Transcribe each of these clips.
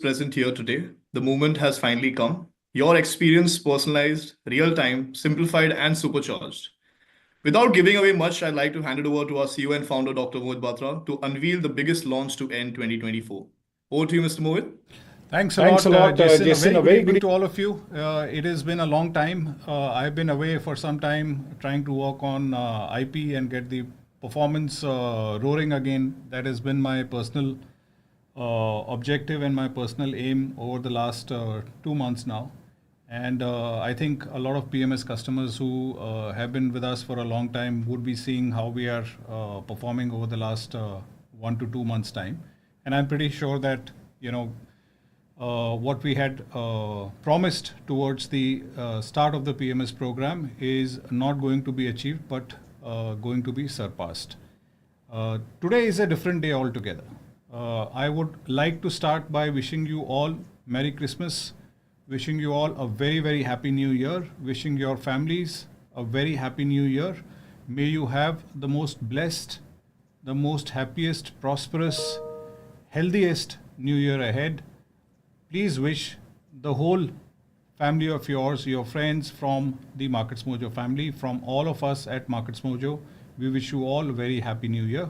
present here today. The moment has finally come. Your experience personalized, real time, simplified, and supercharged. Without giving away much, I'd like to hand it over to our CEO and founder, Dr. Mohit Batra, to unveil the biggest launch to end 2024. Over to you, Mr. Mohit. Thanks a Thanks lot, a lot, Jason. Jason. A very good evening to all of you. It has been a long time. I've been away for some time trying to work on IP and get the performance roaring again. That has been my personal objective and my personal aim over the last 2 months now. And I think a lot of PMS customers who have been with us for a long time would be seeing how we are performing over the last 1 to 2 months time. And I'm pretty sure that, what we had promised towards the start of the PMS program is not going to be achieved, but going to be surpassed. Today is a different day altogether. I would like to start by wishing you all Merry Christmas, wishing you all a very, very happy New Year, wishing your families a very happy New Year. May you have the most blessed, the most happiest, prosperous, healthiest New Year ahead. Please wish the whole family of yours, your friends from the Markets Mojo family, from all of us at Markets Mojo, we wish you all a very happy New Year.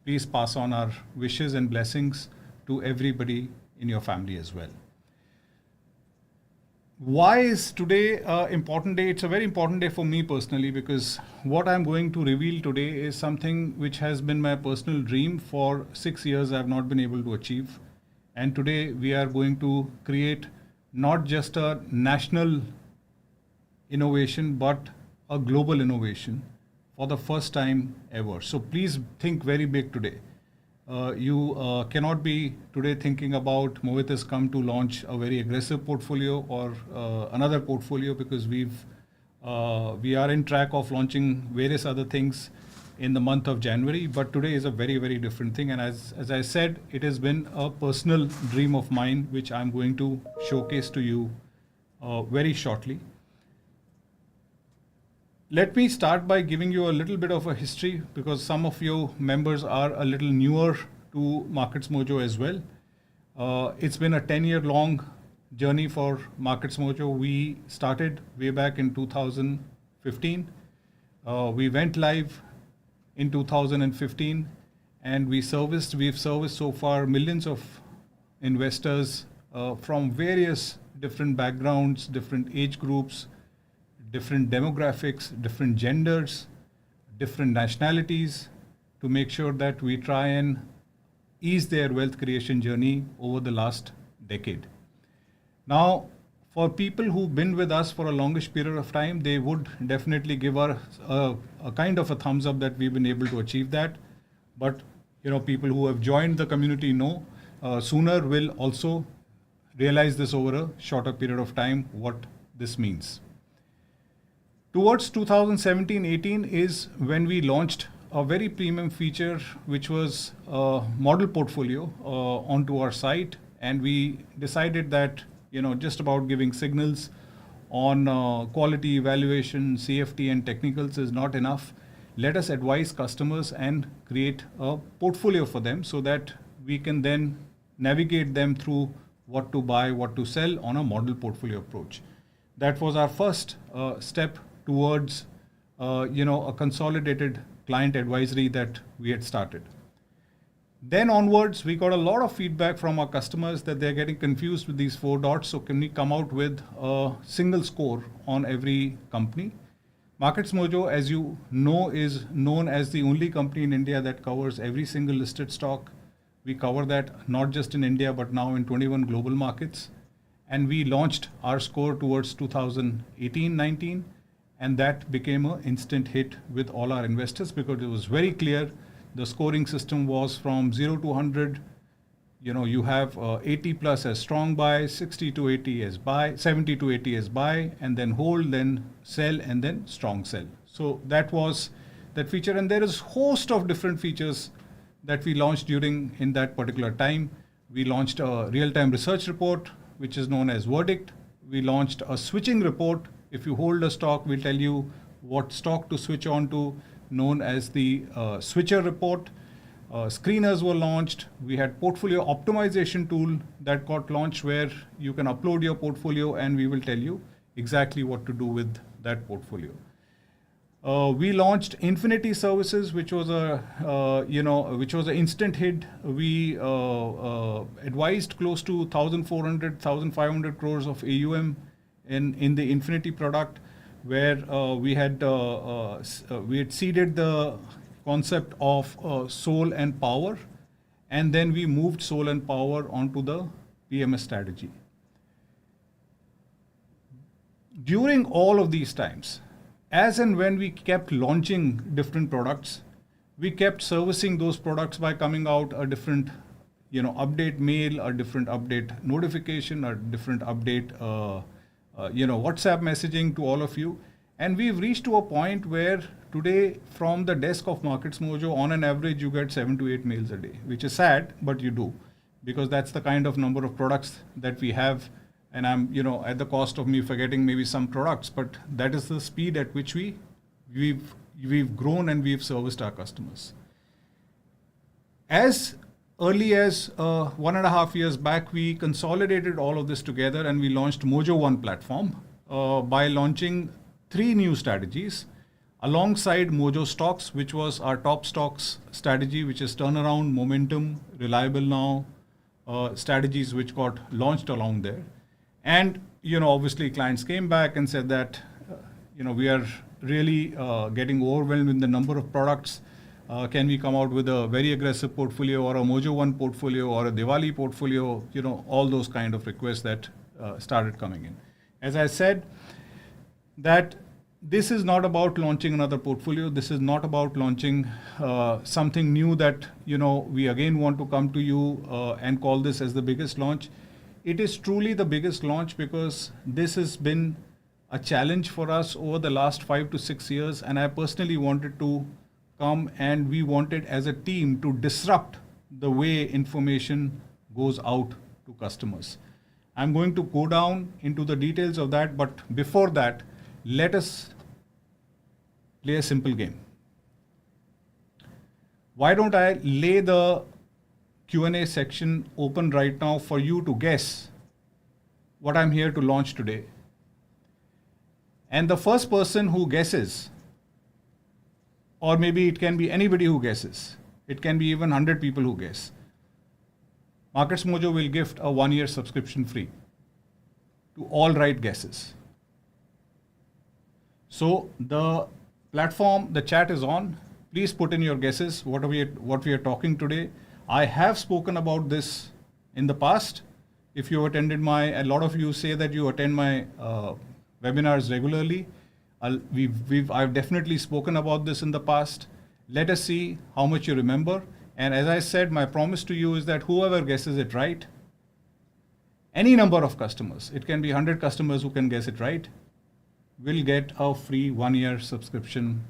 Please pass on our wishes and blessings to everybody in your family as well. Why is today an important day? It's a very important day for me personally because what I'm going to reveal today is something which has been my personal dream for 6 years I've not been able to achieve. And today we are going to create not just a national innovation, but a global innovation for the first time ever. So please think very big today. You cannot be today thinking about Mohit has come to launch a very aggressive portfolio or another portfolio because we are in track of launching various other things in the month of January. But today is a very, very different thing. And as I said, it has been a personal dream of mine, which I'm going to showcase to you very shortly. Let me start by giving you a little bit of a history because some of you members are a little newer to Markets Mojo as well. It's been a 10-year long journey for Markets Mojo. We started way back in 2015. We went live in 2015 and we've serviced so far millions of investors from various different backgrounds, different age groups, different demographics, different genders, different nationalities to make sure that we try and ease their wealth creation journey over the last decade. Now, for people who've been with us for a longish period of time, they would definitely give us a kind of a thumbs up that we've been able to achieve that. But people who have joined the community know sooner will also realize this over a shorter period of time, what this means. Towards 2017-18 is when we launched a very premium feature, which was a model portfolio onto our site. And we decided that, just about giving signals on quality evaluation, CFT and technicals is not enough. Let us advise customers and create a portfolio for them so that we can then navigate them through what to buy, what to sell on a model portfolio approach. That was our first step towards a consolidated client advisory that we had started. Then onwards, we got a lot of feedback from our customers that they're getting confused with these 4 dots. So can we come out with a single score on every company? Markets Mojo, as you know, is known as the only company in India that covers every single listed stock. We cover that not just in India, but now in 21 global markets. And we launched our score towards 2018-19. And that became an instant hit with all our investors because it was very clear. The scoring system was from 0 to 100. You have 80 plus as strong buy, 60 to 80 as buy, 70 to 80 as buy, and then hold, then sell, and then strong sell. So that was that feature. And there is a host of different features that we launched in that particular time. We launched a real-time research report, which is known as Verdict. We launched a switching report. If you hold a stock, we'll tell you what stock to switch on to, known as the switcher report. screeners were launched. We had portfolio optimization tool that got launched where you can upload your portfolio and we will tell you exactly what to do with that portfolio. We launched Infinity Services, which was which was an instant hit. We advised close to 1,400, 1,500 crores of AUM in the Infinity product, where we had seeded the concept of soul and power, and then we moved soul and power onto the PMS strategy. During all of these times, as and when we kept launching different products, we kept servicing those products by coming out a different, update mail, a different update notification, a different update, WhatsApp messaging to all of you. And we've reached to a point where today, from the desk of Markets Mojo, on an average, you get 7 to 8 mails a day, which is sad, but you do, because that's the kind of number of products that we have. And I'm, at the cost of me forgetting maybe some products, but that is the speed at which we've grown and we've serviced our customers. As early as 1.5 years back, we consolidated all of this together and we launched Mojo One platform by launching 3 new strategies alongside Mojo Stocks, which was our top stocks strategy, which is turnaround, momentum, reliable now, strategies which got launched along there. And, obviously clients came back and said that, we are really getting overwhelmed in the number of products. Can we come out with a very aggressive portfolio or a Mojo One portfolio or a Diwali portfolio? All those kind of requests that started coming in. As I said, that this is not about launching another portfolio. This is not about launching something new that, we again want to come to you and call this as the biggest launch. It is truly the biggest launch because this has been a challenge for us over the last 5 to 6 years. And I personally wanted to come and we wanted as a team to disrupt the way information goes out to customers. I'm going to go down into the details of that. But before that, let us play a simple game. Why don't I lay the Q&A section open right now for you to guess what I'm here to launch today. And the first person who guesses, or maybe it can be anybody who guesses, it can be even 100 people who guess, Markets Mojo will gift a 1-year subscription free to all right guesses. So the platform, the chat is on. Please put in your guesses, what we are talking today. I have spoken about this in the past. If you attended a lot of you say that you attend my webinars regularly. I've definitely spoken about this in the past. Let us see how much you remember. And as I said, my promise to you is that whoever guesses it right, any number of customers, it can be 100 customers who can guess it right, will get a free 1-year subscription,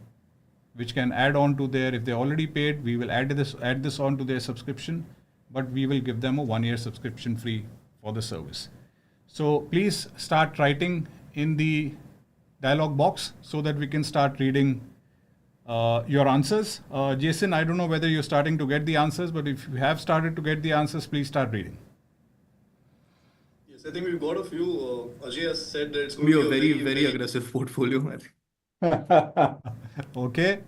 which can add on to their, if they already paid, we will add this on to their subscription, but we will give them a 1-year subscription free for the service. So please start writing in the dialog box so that we can start reading your answers. Jason, I don't know whether you're starting to get the answers, but if you have started to get the answers, please start reading. Yes, I think we've got a few. Ajay has said that it's going to be a very, very aggressive portfolio, I think. Okay.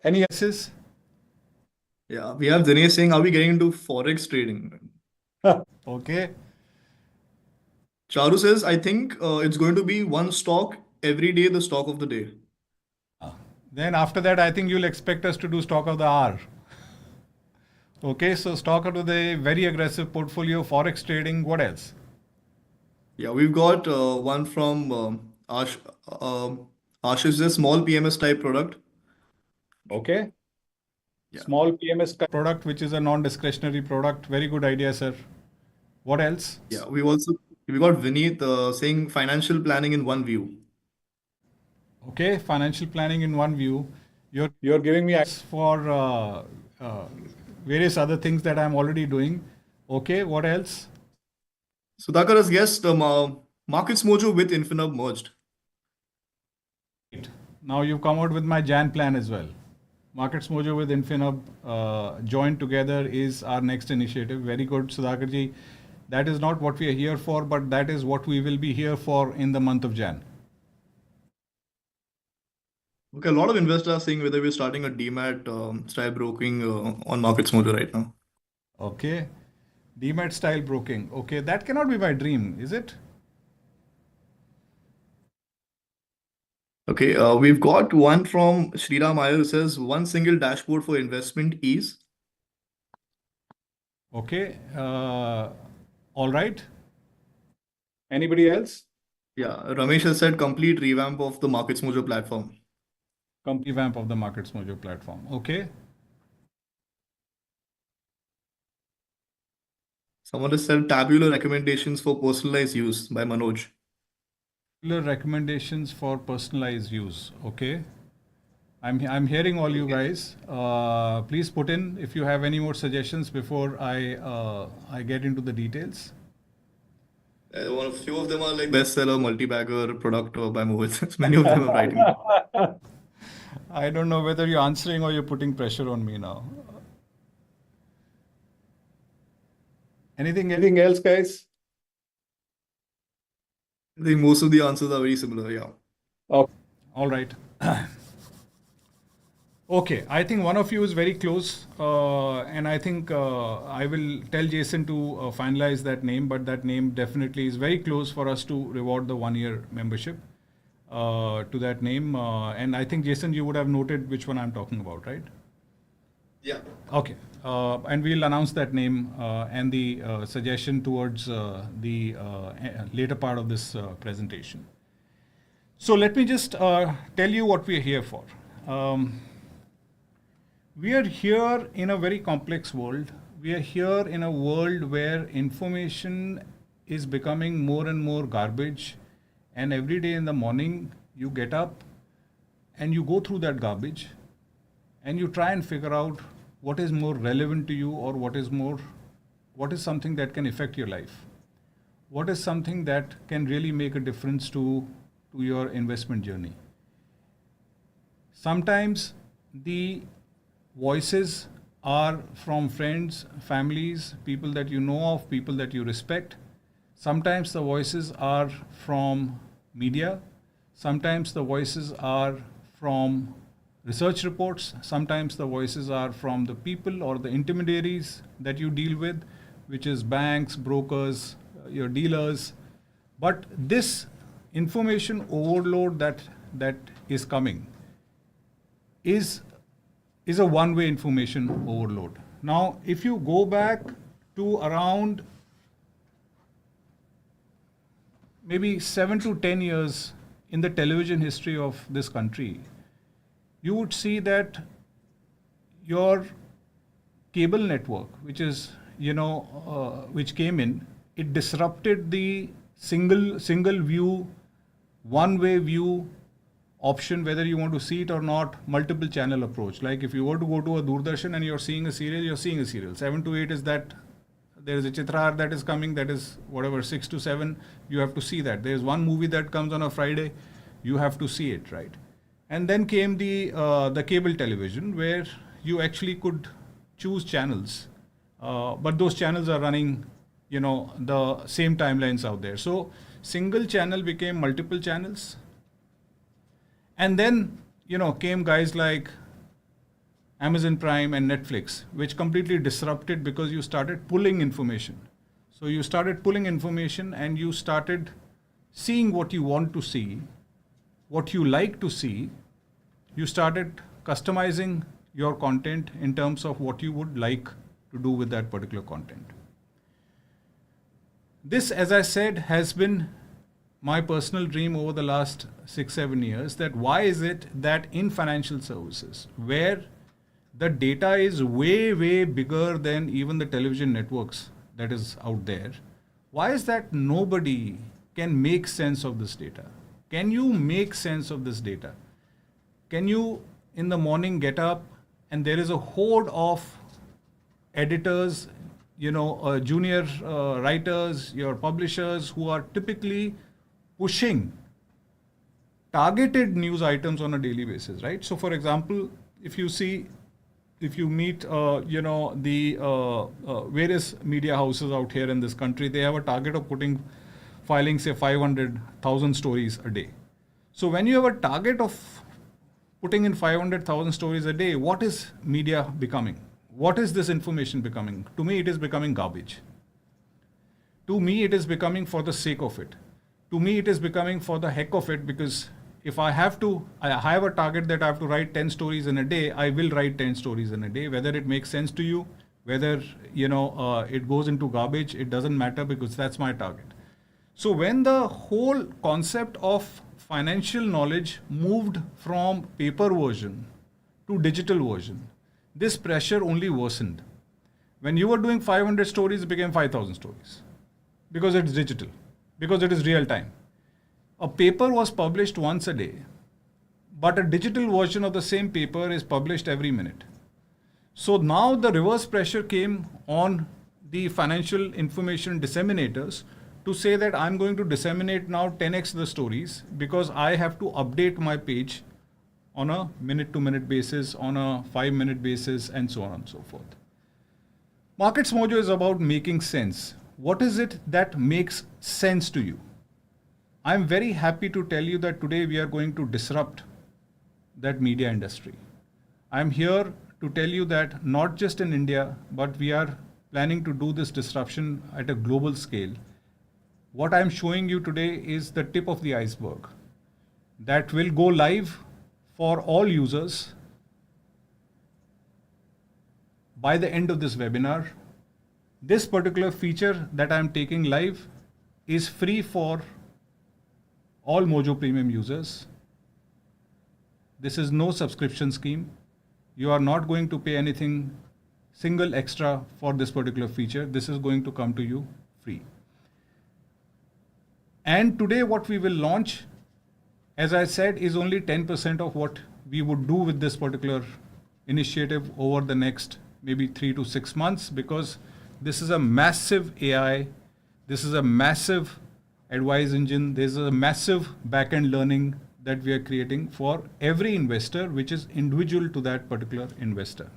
Any guesses? Yeah, we have Dinesh saying, are we getting into forex trading? Okay. Charu says, I think it's going to be one stock every day, the stock of the day. Then after that, I think you'll expect us to do stock of the hour. Okay, so stock of the day, very aggressive portfolio, forex trading. What else? Yeah, we've got one from Ashish, a small PMS type product. Okay. Yeah. Small PMS type product, which is a non-discretionary product. Very good idea, sir. What else? Yeah, we got Vineet saying financial planning in one view. Okay, financial planning in one view. You're giving me access for various other things that I'm already doing. Okay, what else? Sudhakar has guessed Markets Mojo with Infinub merged. Now you've come out with my Jan plan as well. Markets Mojo with Infinub joined together is our next initiative. Very good, Sudhakarji. That is not what we are here for, but that is what we will be here for in the month of Jan. Okay, a lot of investors are saying whether we're starting a demat style broking on Markets Mojo right now. Okay. Demat style broking. Okay, that cannot be my dream, is it? Okay, we've got one from Sriram Iyer who says one single dashboard for investment ease. Okay. All right. Anybody else? Yeah, Ramesh has said complete revamp of the Markets Mojo platform. Complete revamp of the Markets Mojo platform. Okay. Someone has said tabular recommendations for personalized use by Manoj. Recommendations for personalized use. Okay. I'm hearing all you guys. Please put in if you have any more suggestions before I get into the details. One few of them are like bestseller, multi-bagger product by Mohit. Many of them are writing. I don't know whether you're answering or you're putting pressure on me now. Anything else, guys? I think most of the answers are very similar. Yeah. Okay. All right. Okay, I think one of you is very close, and I think I will tell Jason to finalize that name, but that name definitely is very close for us to reward the 1 year membership to that name. And I think, Jason, you would have noted which one I'm talking about, right? Yeah. Okay. And we'll announce that name and the suggestion towards the later part of this presentation. So let me just tell you what we're here for. We are here in a very complex world. We are here in a world where information is becoming more and more garbage. And every day in the morning, you get up and you go through that garbage and you try and figure out what is more relevant to you or what is something that can affect your life. What is something that can really make a difference to your investment journey. Sometimes the voices are from friends, families, people that you know of, people that you respect. Sometimes the voices are from media. Sometimes the voices are from research reports. Sometimes the voices are from the people or the intermediaries that you deal with, which is banks, brokers, your dealers. But this information overload that is coming is a one-way information overload. Now, if you go back to around maybe 7 to 10 years in the television history of this country, you would see that your cable network, which is, which came in, it disrupted the single view, one-way view option, whether you want to see it or not, multiple channel approach. Like if you were to go to a Doordarshan and you're seeing a serial, you're seeing a serial. 7 to 8 is that there is a Chitrar that is coming, that is whatever, 6 to 7, you have to see that. There's one movie that comes on a Friday, you have to see it, right? And then came the cable television where you actually could choose channels, but those channels are running, the same timelines out there. So single channel became multiple channels. And then, came guys like Amazon Prime and Netflix, which completely disrupted because you started pulling information. So you started pulling information and you started seeing what you want to see, what you like to see. You started customizing your content in terms of what you would like to do with that particular content. This, as I said, has been my personal dream over the last 6-7 years, that why is it that in financial services, where the data is way bigger than even the television networks that is out there, why is that nobody can make sense of this data? Can you make sense of this data? Can you in the morning get up and there is a horde of editors, junior writers, your publishers who are typically pushing targeted news items on a daily basis, right? So for example, if you see, if you meet, the various media houses out here in this country, they have a target of filing, say, 500,000 stories a day. So when you have a target of putting in 500,000 stories a day, what is media becoming? What is this information becoming? To me, it is becoming garbage. To me, it is becoming for the sake of it. To me, it is becoming for the heck of it, because if I have a target that I have to write 10 stories in a day, I will write 10 stories in a day. Whether it makes sense to you, whether, it goes into garbage, it doesn't matter, because that's my target. So when the whole concept of financial knowledge moved from paper version to digital version, this pressure only worsened. When you were doing 500 stories, it became 5,000 stories, because it's digital, because it is real time. A paper was published once a day, but a digital version of the same paper is published every minute. So now the reverse pressure came on the financial information disseminators to say that I'm going to disseminate now 10x the stories, because I have to update my page on a minute-to-minute basis, on a 5-minute basis, and so on and so forth. Markets Mojo is about making sense. What is it that makes sense to you? I'm very happy to tell you that today we are going to disrupt that media industry. I'm here to tell you that not just in India, but we are planning to do this disruption at a global scale. What I'm showing you today is the tip of the iceberg that will go live for all users by the end of this webinar. This particular feature that I'm taking live is free for all Mojo Premium users. This is no subscription scheme. You are not going to pay anything single extra for this particular feature. This is going to come to you free. And today what we will launch, as I said, is only 10% of what we would do with this particular initiative over the next maybe 3 to 6 months, because this is a massive AI, this is a massive advice engine, there's a massive back-end learning that we are creating for every investor, which is individual to that particular investor.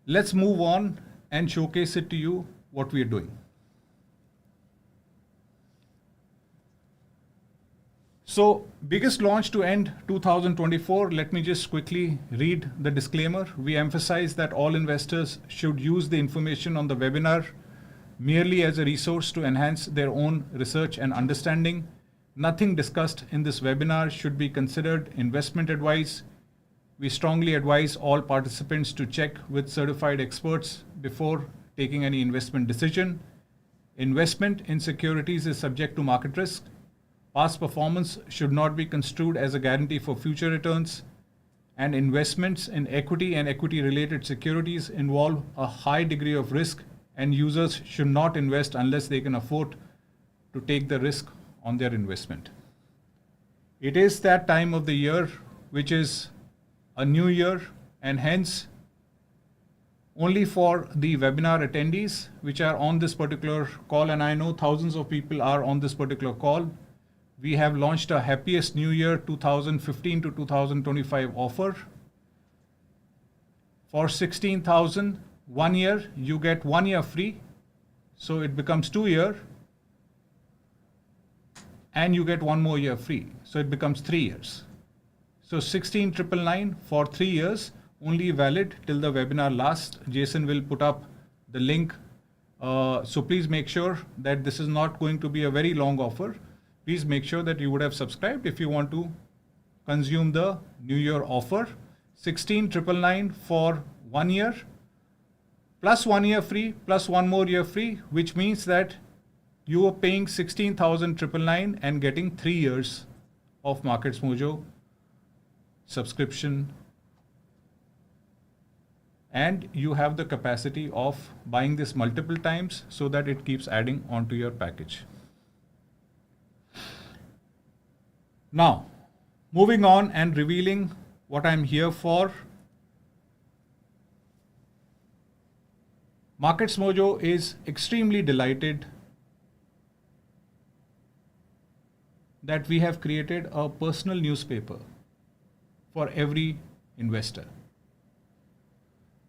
Let's move on and showcase it to you what we are doing. So, biggest launch to end 2024. Let me just quickly read the disclaimer. We emphasize that all investors should use the information on the webinar merely as a resource to enhance their own research and understanding. Nothing discussed in this webinar should be considered investment advice. We strongly advise all participants to check with certified experts before taking any investment decision. Investment in securities is subject to market risk. Past performance should not be construed as a guarantee for future returns, and investments in equity and equity-related securities involve a high degree of risk, and users should not invest unless they can afford to take the risk on their investment. It is that time of the year which is a new year, and hence only for the webinar attendees which are on this particular call, and I know thousands of people are on this particular call, we have launched a Happiest New Year 2015 to 2025 offer. For 16,000, 1 year, you get 1 year free. So it becomes 2 years, and you get 1 more year free. So it becomes 3 years. So 16,999 for 3 years, only valid till the webinar lasts. Jason will put up the link. So please make sure that this is not going to be a very long offer. Please make sure that you would have subscribed if you want to consume the New Year offer. 16,999 for 1 year, plus 1 year free, plus 1 more year free, which means that you are paying 16,999 and getting 3 years of Markets Mojo subscription. And you have the capacity of buying this multiple times so that it keeps adding onto your package. Now, moving on and revealing what I'm here for. Markets Mojo is extremely delighted that we have created a personal newspaper for every investor.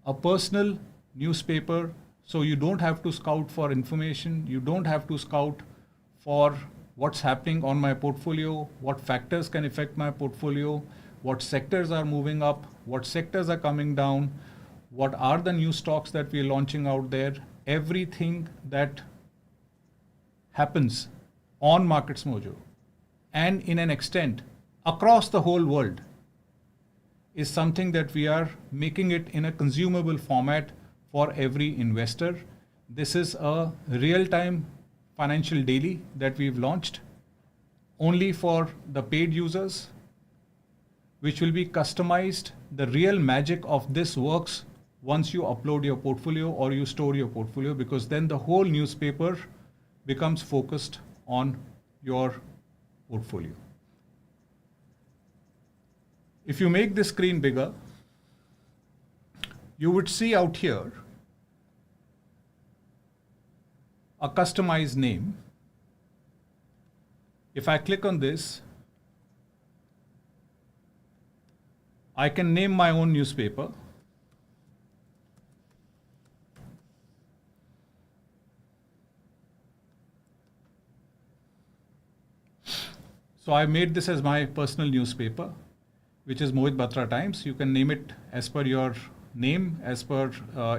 A personal newspaper, so you don't have to scout for information, you don't have to scout for what's happening on my portfolio, what factors can affect my portfolio, what sectors are moving up, what sectors are coming down, what are the new stocks that we're launching out there. Everything that happens on Markets Mojo and in an extent across the whole world is something that we are making it in a consumable format for every investor. This is a real-time financial daily that we've launched only for the paid users, which will be customized. The real magic of this works once you upload your portfolio or you store your portfolio, because then the whole newspaper becomes focused on your portfolio. If you make this screen bigger, you would see out here a customized name. If I click on this, I can name my own newspaper. So I made this as my personal newspaper, which is Mohit Batra Times. You can name it as per your name, as per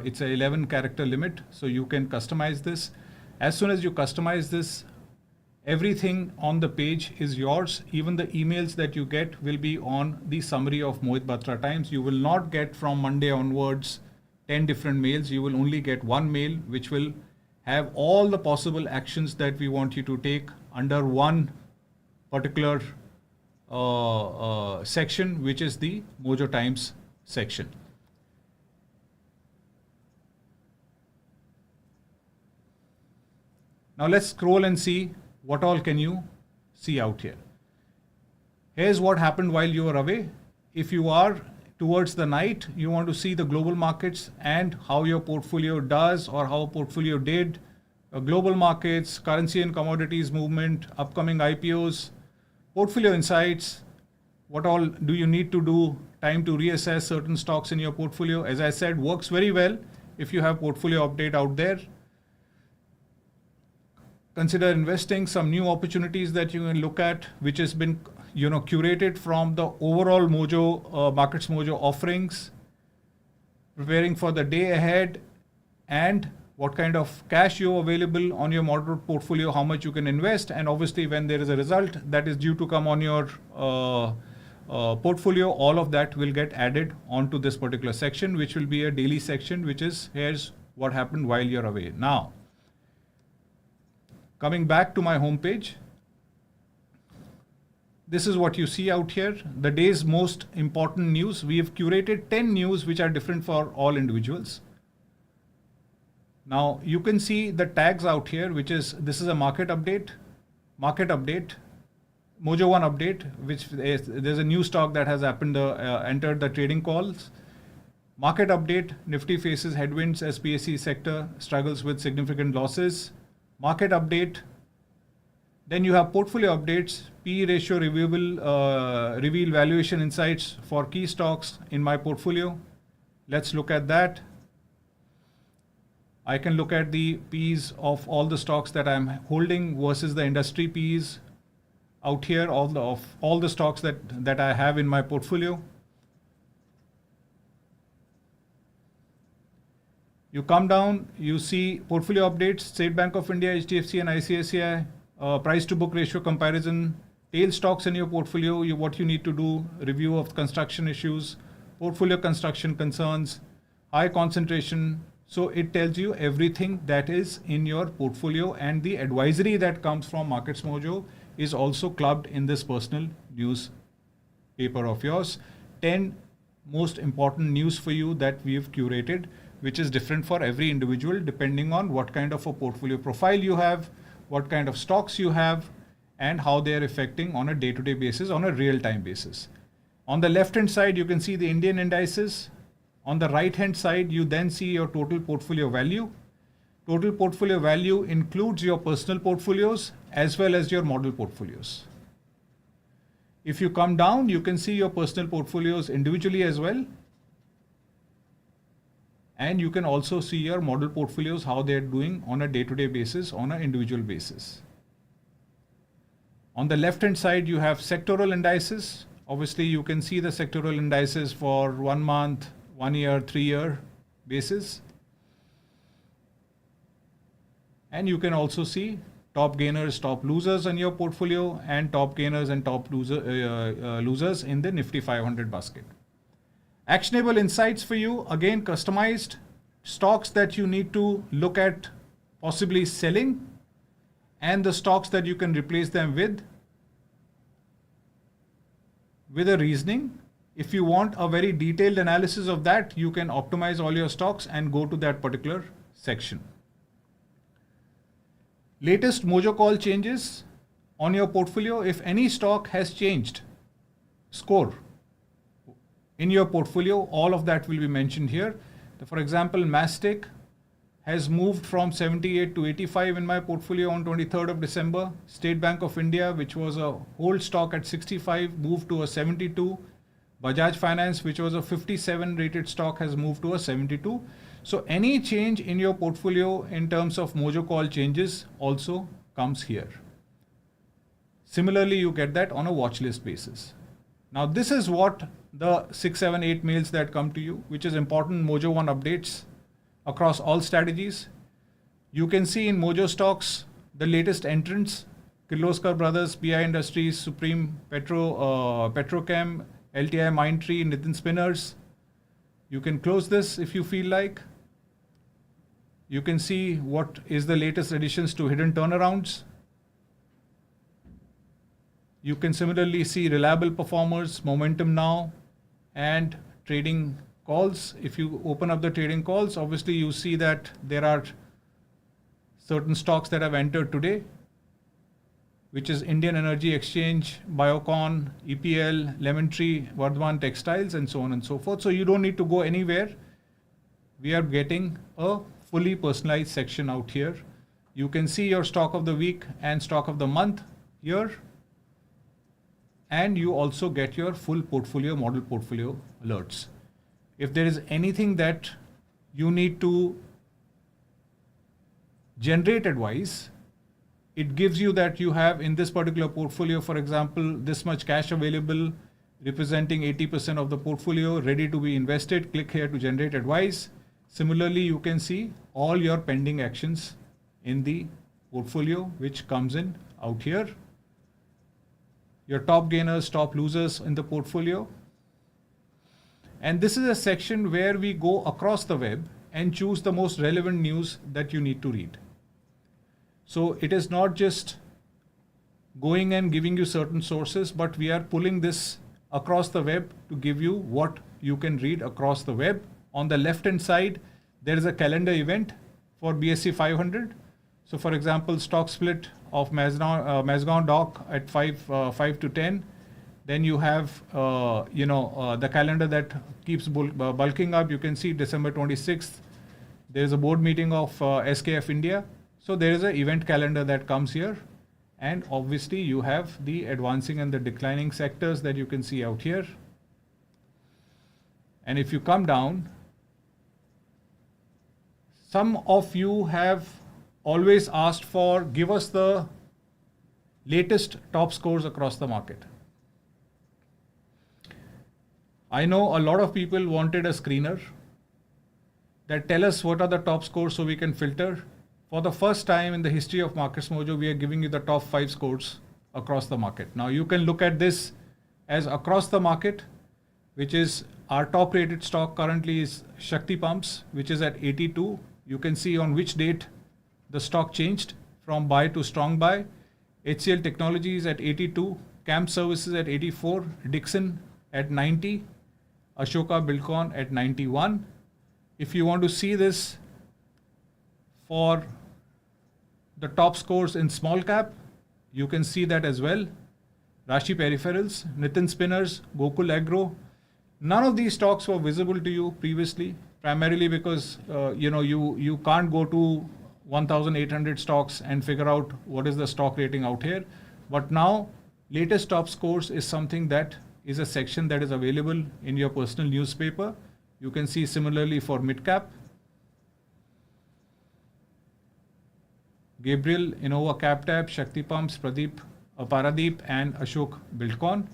it's a 11 character limit. So you can customize this. As soon as you customize this, everything on the page is yours. Even the emails that you get will be on the summary of Mohit Batra Times. You will not get from Monday onwards 10 different mails. You will only get one mail, which will have all the possible actions that we want you to take under one particular section, which is the Mojo Times section. Now let's scroll and see what all can you see out here. Here's what happened while you were away. If you are towards the night, you want to see the global markets and how your portfolio does or how portfolio did, global markets, currency and commodities movement, upcoming IPOs, portfolio insights, what all do you need to do, time to reassess certain stocks in your portfolio. As I said, works very well if you have portfolio update out there. Consider investing, some new opportunities that you can look at, which has been curated from the overall Mojo Markets Mojo offerings, preparing for the day ahead, and what kind of cash you have available on your moderate portfolio, how much you can invest, and obviously when there is a result that is due to come on your portfolio, all of that will get added onto this particular section, which will be a daily section, which is here's what happened while you're away. Now, coming back to my home page, this is what you see out here, the day's most important news. We have curated 10 news which are different for all individuals. Now you can see the tags out here, which is, this is a market update, Mojo One update, which there's a new stock that has happened, entered the trading calls. Market update, Nifty faces headwinds as PSE sector struggles with significant losses. Market update. Then you have portfolio updates, PE ratio reveal valuation insights for key stocks in my portfolio. Let's look at that. I can look at the P's of all the stocks that I'm holding versus the industry P's out here, all the stocks that I have in my portfolio. You come down, you see portfolio updates, State Bank of India, HDFC and ICICI, price to book ratio comparison, tail stocks in your portfolio, what you need to do, review of construction issues, portfolio construction concerns, high concentration. So it tells you everything that is in your portfolio, and the advisory that comes from Markets Mojo is also clubbed in this personal newspaper of yours. 10 most important news for you that we've curated, which is different for every individual depending on what kind of a portfolio profile you have, what kind of stocks you have, and how they are affecting on a day-to-day basis, on a real-time basis. On the left-hand side, you can see the Indian indices. On the right-hand side, you then see your total portfolio value. Total portfolio value includes your personal portfolios as well as your model portfolios. If you come down, you can see your personal portfolios individually as well. And you can also see your model portfolios, how they're doing on a day-to-day basis, on an individual basis. On the left-hand side, you have sectoral indices. Obviously, you can see the sectoral indices for 1 month, 1 year, 3-year basis. And you can also see top gainers, top losers in your portfolio, and top gainers and top losers in the Nifty 500 basket. Actionable insights for you, again customized, stocks that you need to look at possibly selling, and the stocks that you can replace them with a reasoning. If you want a very detailed analysis of that, you can optimize all your stocks and go to that particular section. Latest Mojo call changes on your portfolio. If any stock has changed score in your portfolio, all of that will be mentioned here. For example, Mastic has moved from 78 to 85 in my portfolio on 23rd of December. State Bank of India, which was a hold stock at 65, moved to a 72. Bajaj Finance, which was a 57 rated stock, has moved to a 72. So any change in your portfolio in terms of Mojo call changes also comes here. Similarly, you get that on a watch list basis. Now this is what the 6, 7, 8 mails that come to you, which is important Mojo 1 updates across all strategies. You can see in Mojo stocks the latest entrants: Kirloskar Brothers, PI Industries, Supreme Petrochem, LTI Mindtree, Nitin Spinners. You can close this if you feel like. You can see what is the latest additions to hidden turnarounds. You can similarly see reliable performers, momentum now, and trading calls. If you open up the trading calls, obviously you see that there are certain stocks that have entered today, which is Indian Energy Exchange, Biocon, EPL, Lemon Tree, Vardhman Textiles, and so on and so forth. So you don't need to go anywhere. We are getting a fully personalized section out here. You can see your stock of the week and stock of the month here. And you also get your full portfolio, model portfolio alerts. If there is anything that you need to generate advice, it gives you that you have in this particular portfolio, for example, this much cash available, representing 80% of the portfolio, ready to be invested. Click here to generate advice. Similarly, you can see all your pending actions in the portfolio, which comes in out here. Your top gainers, top losers in the portfolio. And this is a section where we go across the web and choose the most relevant news that you need to read. So it is not just going and giving you certain sources, but we are pulling this across the web to give you what you can read across the web. On the left hand side, there is a calendar event for BSE 500. So for example, stock split of Mazgaon Dock at 5 to 10. Then you have the calendar that keeps bulking up. You can see December 26th. There is a board meeting of SKF India. So there is an event calendar that comes here. And obviously you have the advancing and the declining sectors that you can see out here. And if you come down, some of you have always asked for, give us the latest top scores across the market. I know a lot of people wanted a screener that tell us what are the top scores so we can filter. For the first time in the history of Markets Mojo, we are giving you the top 5 scores across the market. Now you can look at this as across the market, which is our top rated stock currently is Shakti Pumps, which is at 82. You can see on which date the stock changed from buy to strong buy. HCL Technologies at 82, Camp Services at 84, Dixon at 90, Ashoka Buildcon at 91. If you want to see this for the top scores in small cap, you can see that as well. Rashi Peripherals, Nitin Spinners, Gokul Agro. None of these stocks were visible to you previously, primarily because you can't go to 1,800 stocks and figure out what is the stock rating out here. But now Latest top scores is something that is a section that is available in your personal newspaper. You can see similarly for midcap. Gabriel, Innova CapTab, Shakti Pumps, Paradeep and Ashok Buildcon.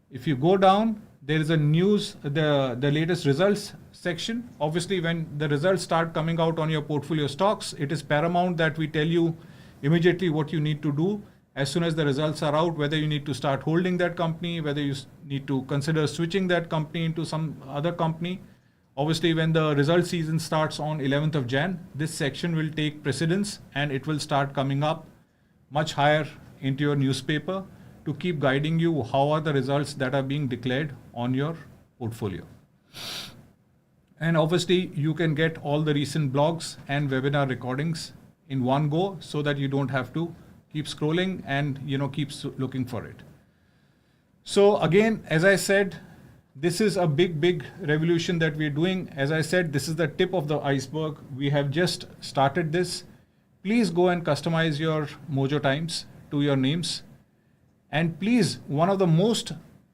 If you go down, there is a news, the latest results section. Obviously, when the results start coming out on your portfolio stocks, it is paramount that we tell you immediately what you need to do as soon as the results are out, whether you need to start holding that company, whether you need to consider switching that company into some other company. Obviously, when the result season starts on 11th of Jan, this section will take precedence and it will start coming up much higher into your newspaper to keep guiding you how are the results that are being declared on your portfolio. And obviously, you can get all the recent blogs and webinar recordings in one go so that you don't have to keep scrolling and keep looking for it. So again, as I said, this is a big revolution that we're doing. As I said, this is the tip of the iceberg. We have just started this. Please go and customize your Mojo Times to your names. And please, one of the most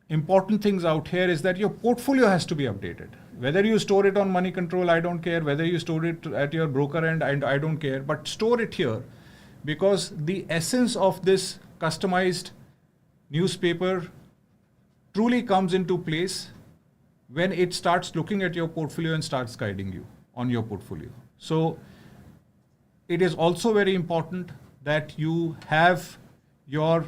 important things out here is that your portfolio has to be updated. Whether you store it on Money Control, I don't care. Whether you store it at your broker end, I don't care. But store it here, because the essence of this customized newspaper truly comes into place when it starts looking at your portfolio and starts guiding you on your portfolio. So it is also very important that you have your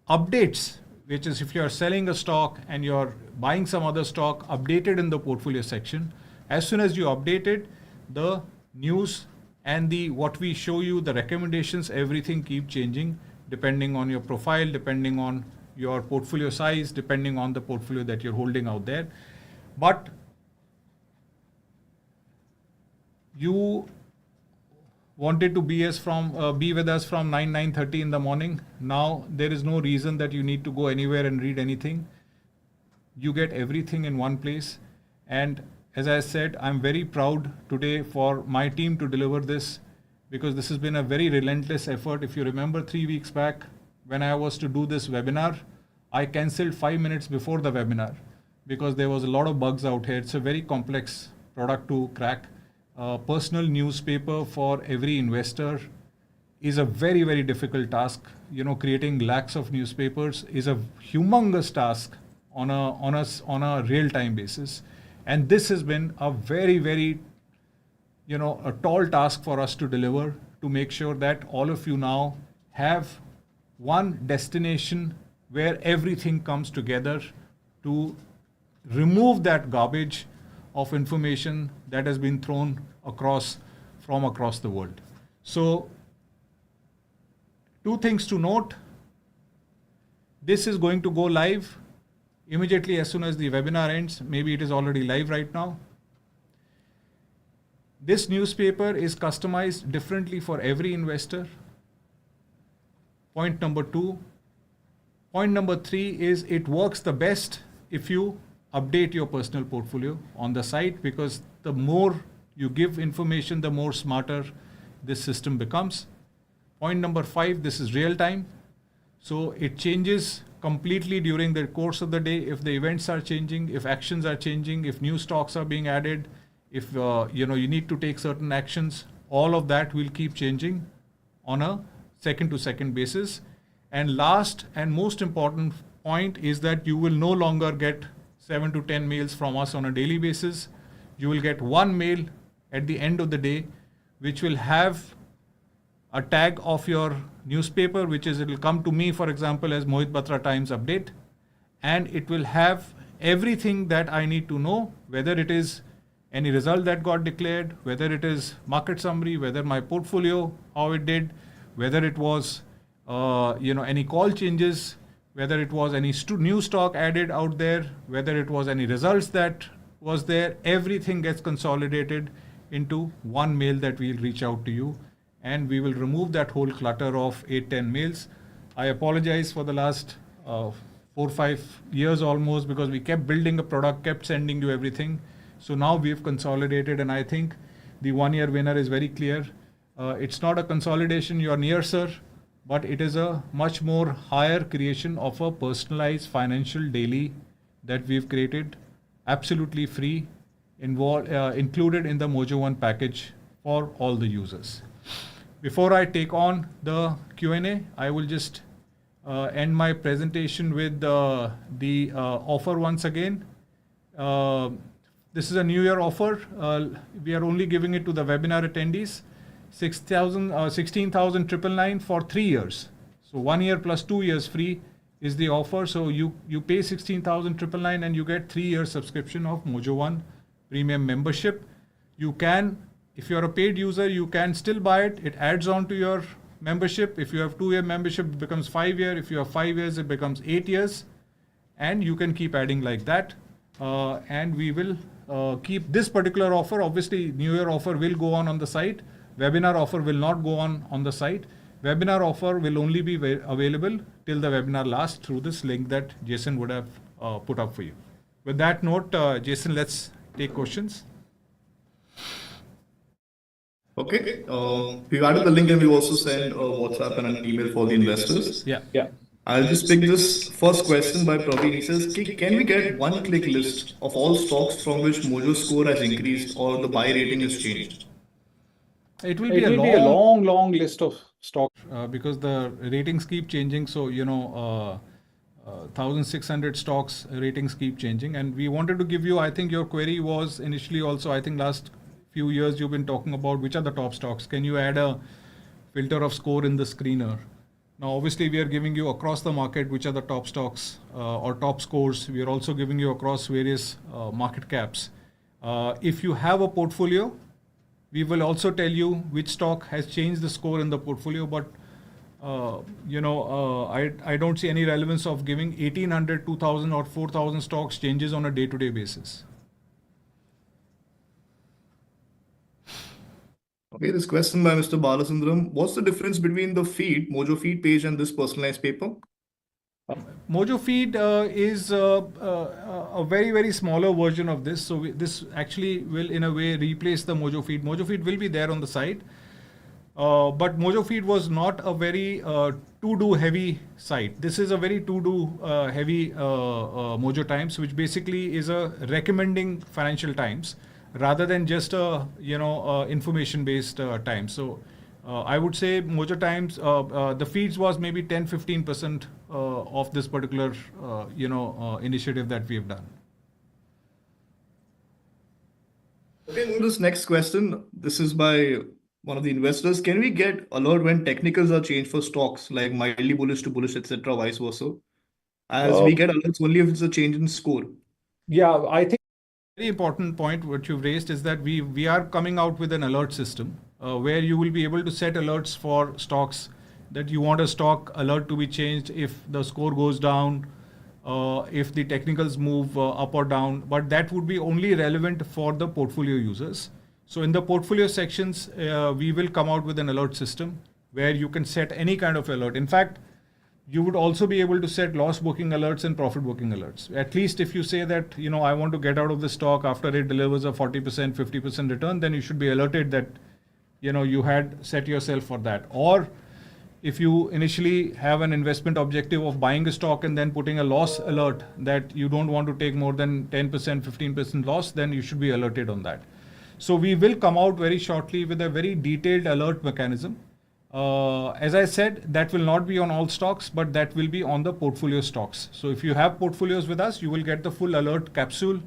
updates, which is if you're selling a stock and you're buying some other stock, updated in the portfolio section. As soon as you update it, the news and what we show you, the recommendations, everything keep changing depending on your profile, depending on your portfolio size, depending on the portfolio that you're holding out there. But you wanted to be with us from 9:30 in the morning. Now there is no reason that you need to go anywhere and read anything. You get everything in one place. And as I said, I'm very proud today for my team to deliver this, because this has been a very relentless effort. If you remember 3 weeks back, when I was to do this webinar, I cancelled 5 minutes before the webinar because there was a lot of bugs out here. It's a very complex product to crack. Personal newspaper for every investor is a very difficult task. Creating lakhs of newspapers is a humongous task on a real-time basis. And this has been a very a tall task for us to deliver, to make sure that all of you now have one destination where everything comes together to remove that garbage of information that has been thrown from across the world. So, 2 things to note. This is going to go live immediately as soon as the webinar ends. Maybe it is already live right now. This newspaper is customized differently for every investor. Point number 2. Point number 3 is it works the best if you update your personal portfolio on the site, because the more you give information, the more smarter this system becomes. Point number 5, this is real time. So it changes completely during the course of the day. If the events are changing, if actions are changing, if new stocks are being added, if you need to take certain actions, all of that will keep changing on a second to second basis. And last and most important point is that you will no longer get 7 to 10 mails from us on a daily basis. You will get one mail at the end of the day, which will have a tag of your newspaper, which is, it will come to me, for example, as Mohit Batra Times Update, and it will have everything that I need to know, whether it is any result that got declared, whether it is market summary, whether my portfolio, how it did, whether it was any call changes, whether it was any new stock added out there, whether it was any results that was there. Everything gets consolidated into one mail that we'll reach out to you, and we will remove that whole clutter of 8-10 mails. I apologize for the last 4-5 years almost, because we kept building a product, kept sending you everything. So now we've consolidated, and I think the 1 year winner is very clear. It's not a consolidation, you're near, sir, but it is a much more higher creation of a personalized financial daily that we've created, absolutely free, included in the Mojo One package for all the users. Before I take on the Q&A, I will just end my presentation with the offer once again. This is a New Year offer. We are only giving it to the webinar attendees. 16,999 for 3 years. So 1 year plus 2 years free is the offer. So you pay 16,999 and you get 3 year subscription of Mojo One premium membership. You can, if you're a paid user, you can still buy it. It adds on to your membership. If you have 2 year membership, it becomes 5 year. If you have 5 years, it becomes 8 years. And you can keep adding like that. And we will keep this particular offer. Obviously, New Year offer will go on the site. Webinar offer will not go on the site. Webinar offer will only be available till the webinar lasts through this link that Jason would have put up for you. With that note, Jason, let's take questions. Okay. We've added the link and we've also sent a WhatsApp and an email for the investors. Yeah. I'll just pick this first question by Praveen. He says, can we get one-click list of all stocks from which Mojo's score has increased or the buy rating has changed? It will be a long list of stocks because the ratings keep changing. So, 1,600 stocks ratings keep changing. And we wanted to give you, I think your query was initially also, I think last few years you've been talking about which are the top stocks. Can you add a filter of score in the screener? Now, obviously, we are giving you across the market which are the top stocks or top scores. We are also giving you across various market caps. If you have a portfolio, we will also tell you which stock has changed the score in the portfolio. But, I don't see any relevance of giving 1,800, 2,000 or 4,000 stocks changes on a day-to-day basis. Okay, this question by Mr. Balasundram. What's the difference between the feed, Mojo feed page and this personalized paper? Mojo feed is a very, very smaller version of this. So this actually will in a way replace the Mojo feed. Mojo feed will be there on the site. But Mojo feed was not a very to-do heavy site. This is a very to-do heavy Mojo Times, which basically is a recommending Financial Times rather than just a information-based Times. So I would say Mojo Times, the feeds was maybe 10-15% of this particular initiative that we have done. Okay, this next question. This is by one of the investors. Can we get alert when technicals are changed for stocks like mildly bullish to bullish, etc., vice versa? As we get alerts only if it's a change in score. Yeah, I think very important point what you've raised is that we are coming out with an alert system where you will be able to set alerts for stocks that you want a stock alert to be changed if the score goes down, if the technicals move up or down, but that would be only relevant for the portfolio users. So in the portfolio sections, we will come out with an alert system where you can set any kind of alert. In fact, you would also be able to set loss booking alerts and profit booking alerts. At least if you say that, I want to get out of the stock after it delivers a 40%, 50% return, then you should be alerted that, you had set yourself for that. Or if you initially have an investment objective of buying a stock and then putting a loss alert that you don't want to take more than 10%, 15% loss, then you should be alerted on that. So we will come out very shortly with a very detailed alert mechanism. As I said, that will not be on all stocks, but that will be on the portfolio stocks. So if you have portfolios with us, you will get the full alert capsule,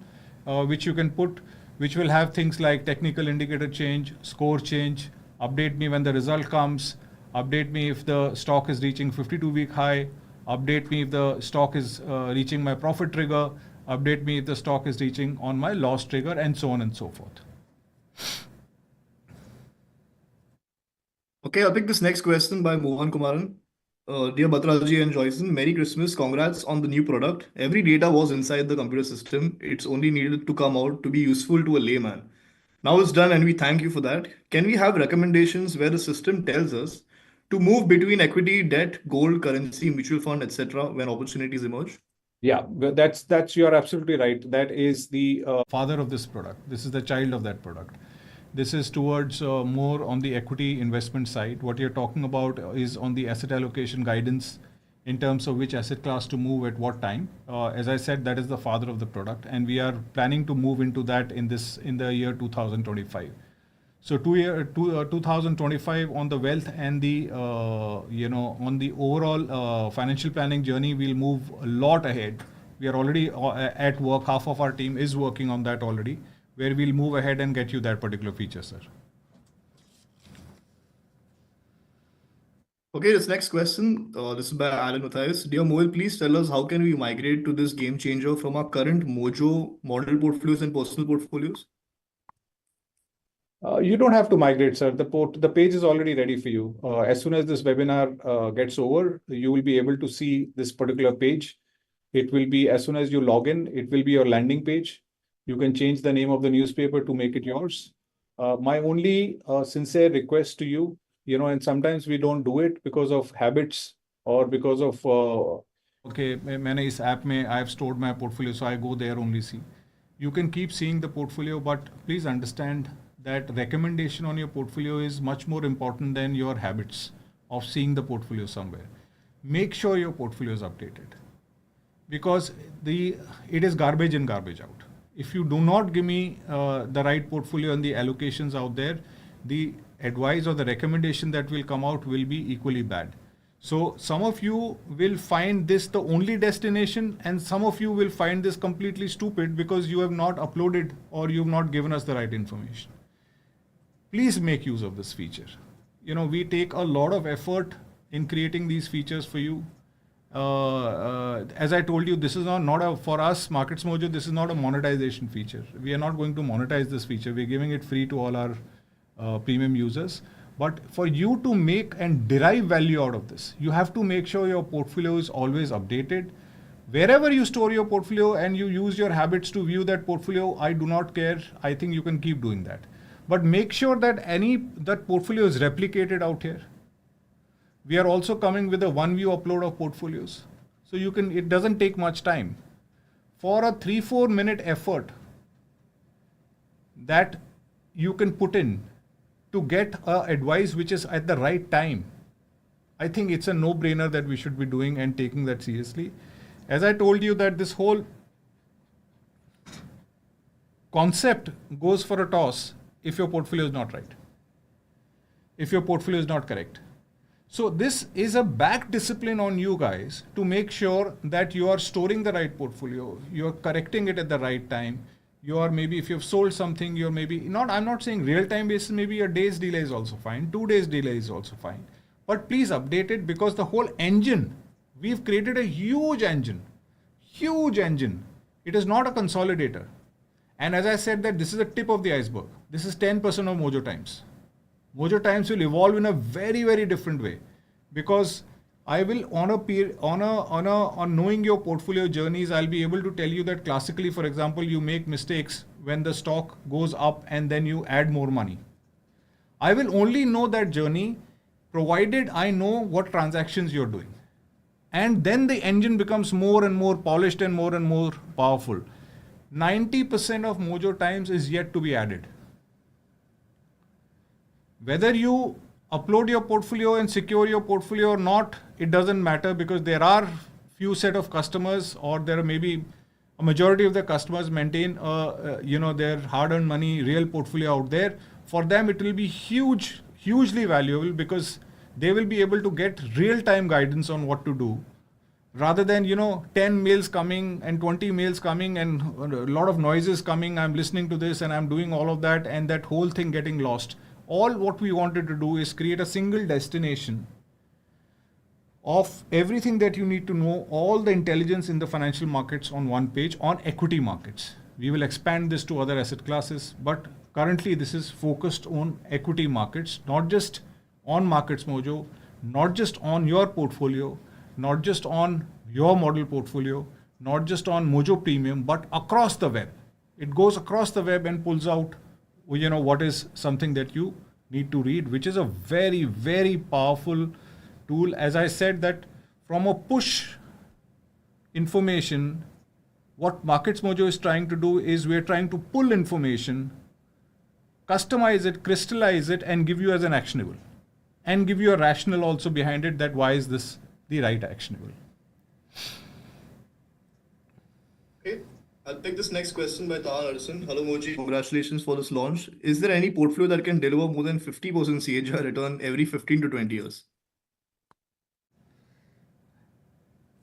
which you can put, which will have things like technical indicator change, score change, update me when the result comes, update me if the stock is reaching 52-week high, update me if the stock is reaching my profit trigger, update me if the stock is reaching on my loss trigger, and so on and so forth. Okay, I'll pick this next question by Mohan Kumaran. Dear Batraji and Joyson, Merry Christmas. Congrats on the new product. Every data was inside the computer system. It's only needed to come out to be useful to a layman. Now it's done and we thank you for that. Can we have recommendations where the system tells us to move between equity, debt, gold, currency, mutual fund, etc. when opportunities emerge? Yeah, that's you're absolutely right. That is the father of this product. This is the child of that product. This is towards more on the equity investment side. What you're talking about is on the asset allocation guidance in terms of which asset class to move at what time. As I said, that is the father of the product, and we are planning to move into that in the year 2025. So 2025 on the wealth and the on the overall financial planning journey, we'll move a lot ahead. We are already at work. Half of our team is working on that already, where we'll move ahead and get you that particular feature, sir. Okay, this next question, this is by Alan Matthias. Dear Mohit, please tell us how can we migrate to this game changer from our current Mojo model portfolios and personal portfolios? You don't have to migrate, sir. The page is already ready for you. As soon as this webinar gets over, you will be able to see this particular page. It will be, as soon as you log in, it will be your landing page. You can change the name of the newspaper to make it yours. My only sincere request to you, and sometimes we don't do it because of habits or because of, okay, मैंने इस app में I have stored my portfolio, so I go there only see. You can keep seeing the portfolio, but please understand that recommendation on your portfolio is much more important than your habits of seeing the portfolio somewhere. Make sure your portfolio is updated, because it is garbage in, garbage out. If you do not give me the right portfolio and the allocations out there, the advice or the recommendation that will come out will be equally bad. So some of you will find this the only destination, and some of you will find this completely stupid because you have not uploaded or you have not given us the right information. Please make use of this feature. We take a lot of effort in creating these features for you. As I told you, this is not for us, Markets Mojo, this is not a monetization feature. We are not going to monetize this feature. We're giving it free to all our premium users. But for you to make and derive value out of this, you have to make sure your portfolio is always updated. Wherever you store your portfolio and you use your habits to view that portfolio, I do not care. I think you can keep doing that. But make sure that that portfolio is replicated out here. We are also coming with a one view upload of portfolios. So it doesn't take much time. For a 3-4 minute effort that you can put in to get advice which is at the right time, I think it's a no-brainer that we should be doing and taking that seriously. As I told you, that this whole concept goes for a toss if your portfolio is not right, if your portfolio is not correct. So this is a back discipline on you guys to make sure that you are storing the right portfolio, you are correcting it at the right time. You are maybe, if you've sold something, you're maybe not, I'm not saying real time basis, maybe a day's delay is also fine, 2 days delay is also fine. But please update it, because the whole engine, we've created a huge engine. It is not a consolidator. And as I said, that this is the tip of the iceberg. This is 10% of Mojo Times. Mojo Times will evolve in a very, very different way, because I will on knowing your portfolio journeys, I'll be able to tell you that classically, for example, you make mistakes when the stock goes up and then you add more money. I will only know that journey provided I know what transactions you're doing. And then the engine becomes more and more polished and more powerful. 90% of Mojo Times is yet to be added. Whether you upload your portfolio and secure your portfolio or not, it doesn't matter, because there are few set of customers, or there may be a majority of the customers maintain their hard-earned money real portfolio out there. For them, it will be hugely valuable, because they will be able to get real-time guidance on what to do, rather than 10 mails coming and 20 mails coming and a lot of noises coming. I'm listening to this and I'm doing all of that, and that whole thing getting lost. All what we wanted to do is create a single destination of everything that you need to know, all the intelligence in the financial markets on one page on equity markets. We will expand this to other asset classes, but currently this is focused on equity markets, not just on Markets Mojo, not just on your portfolio, not just on your model portfolio, not just on Mojo Premium, but across the web. It goes across the web and pulls out what is something that you need to read, which is a very, very powerful tool. As I said, that from a push information, what Markets Mojo is trying to do is we're trying to pull information customize it, crystallize it, and give you as an actionable, and give you a rationale also behind it, that why is this the right actionable. Okay, I'll pick this next question by Tar Arson. Hello, Moji. Congratulations for this launch. Is there any portfolio that can deliver more than 50% CAGR return every 15 to 20 years?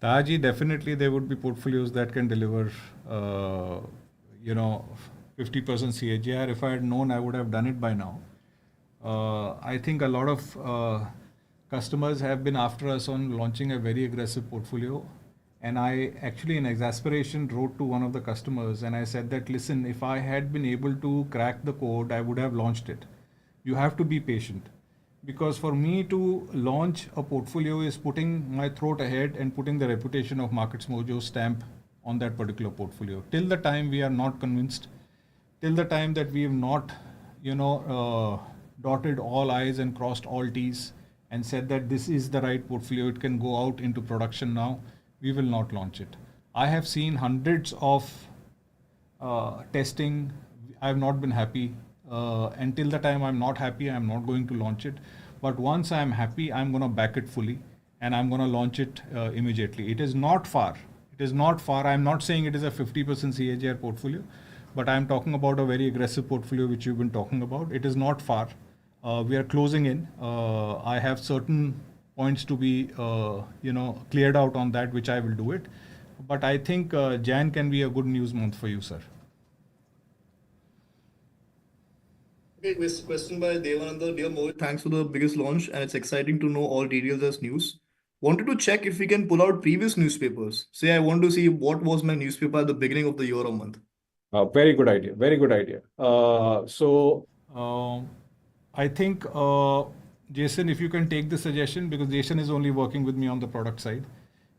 Taji, definitely there would be portfolios that can deliver, you know, 50% CAGR. If I had known, I would have done it by now. I think a lot of customers have been after us on launching a very aggressive portfolio. And I actually, in exasperation, wrote to one of the customers and I said that, listen, if I had been able to crack the code, I would have launched it. You have to be patient. Because for me to launch a portfolio is putting my throat ahead and putting the reputation of Markets Mojo stamp on that particular portfolio. Till the time we are not convinced, till the time that we have not, dotted all I's and crossed all T's and said that this is the right portfolio, it can go out into production now, we will not launch it. I have seen hundreds of testing. I have not been happy. Until the time I'm not happy, I'm not going to launch it. But once I'm happy, I'm going to back it fully and I'm going to launch it immediately. It is not far. It is not far. I'm not saying it is a 50% CAGR portfolio, but I'm talking about a very aggressive portfolio which you've been talking about. It is not far. We are closing in. I have certain points to be, cleared out on that, which I will do it. But I think Jan can be a good news month for you, sir. Okay, question by Devananda. Dear Mohit, thanks for the biggest launch, and it's exciting to know all details as news. Wanted to check if we can pull out previous newspapers. Say I want to see what was my newspaper at the beginning of the year or month. Very good idea. Very good idea. I think, Jason, if you can take the suggestion, because Jason is only working with me on the product side.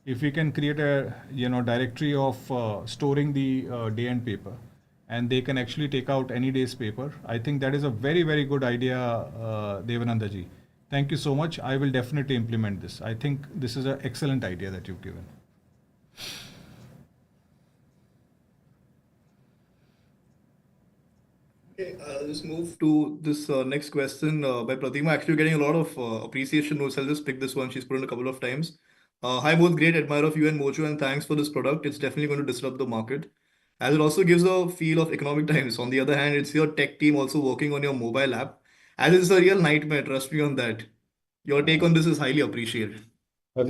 If we can create a directory of storing the day end paper, and they can actually take out any day's paper, I think that is a very, very good idea, Devananda ji. Thank you so much. I will definitely implement this. I think this is an excellent idea that you've given. Okay, I'll just move to this next question by Pratima. Actually, getting a lot of appreciation notes. I'll just pick this one. She's put in a couple of times. Hi, both great admirer of you and Mojo, and thanks for this product. It's definitely going to disrupt the market, as it also gives a feel of economic times. On the other hand, it's your tech team also working on your mobile app, as it's a real nightmare. Trust me on that. Your take on this is highly appreciated. I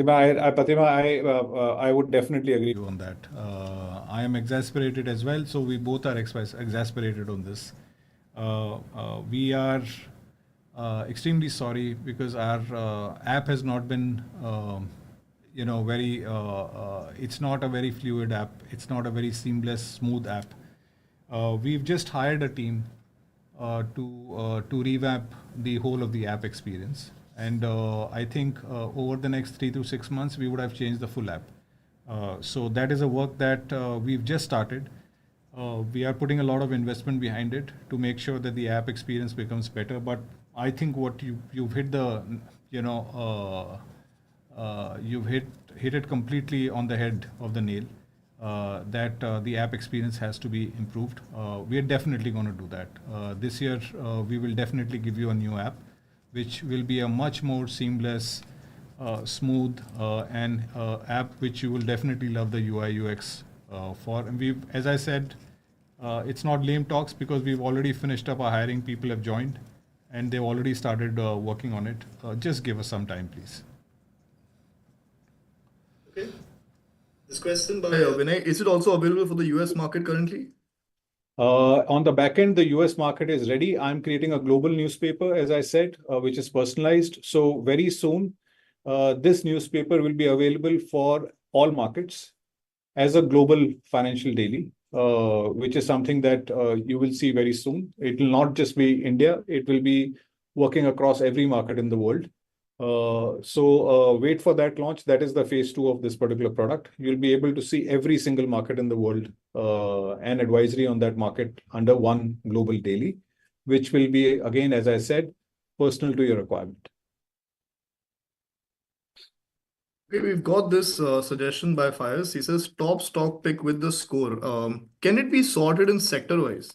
would definitely agree on that. I am exasperated as well, so we both are exasperated on this. We are extremely sorry because our app has not been, very. It's not a very fluid app. It's not a very seamless, smooth app. We've just hired a team to revamp the whole of the app experience. And I think over the next 3 to 6 months, we would have changed the full app. So that is a work that we've just started. We are putting a lot of investment behind it to make sure that the app experience becomes better. But I think what you've hit the, you've hit it completely on the head of the nail. That the app experience has to be improved. We are definitely going to do that. This year, we will definitely give you a new app, which will be a much more seamless, smooth, and app which you will definitely love the UI UX for. And we've, as I said, it's not lame talks because we've already finished up our hiring. People have joined, and they've already started working on it. Just give us some time, please. Okay. This question by Vinay, is it also available for the US market currently? On the back end, the US market is ready. I'm creating a global newspaper, as I said, which is personalized. So very soon, this newspaper will be available for all markets as a global financial daily, which is something that you will see very soon. It will not just be India. It will be working across every market in the world. So wait for that launch. That is the phase 2 of this particular product. You'll be able to see every single market in the world and advisory on that market under one global daily, which will be, again, as I said, personal to your requirement. Okay, we've got this suggestion by Fires. He says top stock pick with the score. Can it be sorted in sector wise?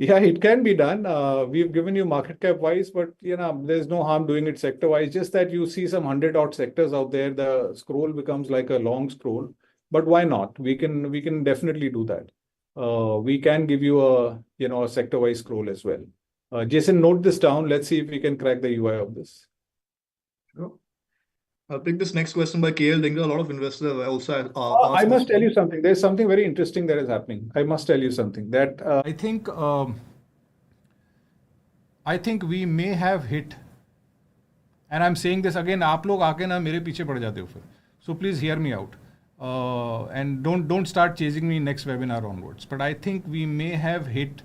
Yeah, it can be done. We've given you market cap wise, but there's no harm doing it sector wise. Just that you see some 100 odd sectors out there, the scroll becomes like a long scroll. But why not? We can definitely do that. We can give you a sector wise scroll as well. Jason, note this down. Let's see if we can crack the UI of this. Sure. I'll pick this next question by KL Dingra. A lot of investors have also I asked must this. tell you something. There's something very interesting that is happening. I must tell you something that I think we may have hit, and I'm saying this again, आप लोग आके ना मेरे पीछे पड़ जाते हो फिर. So please hear me out. And don't start chasing me next webinar onwards. But I think we may have hit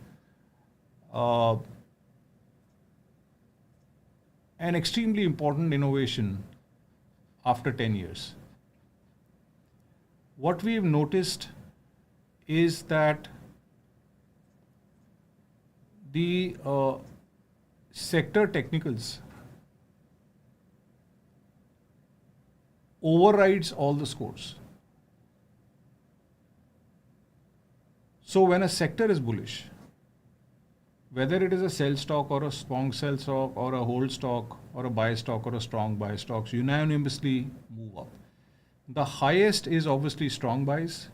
an extremely important innovation after 10 years. What we've noticed is that the sector technicals overrides all the scores. So when a sector is bullish, whether it is a sell stock or a strong sell stock or a hold stock or a buy stock or a strong buy stocks, unanimously move up. The highest is obviously strong buys.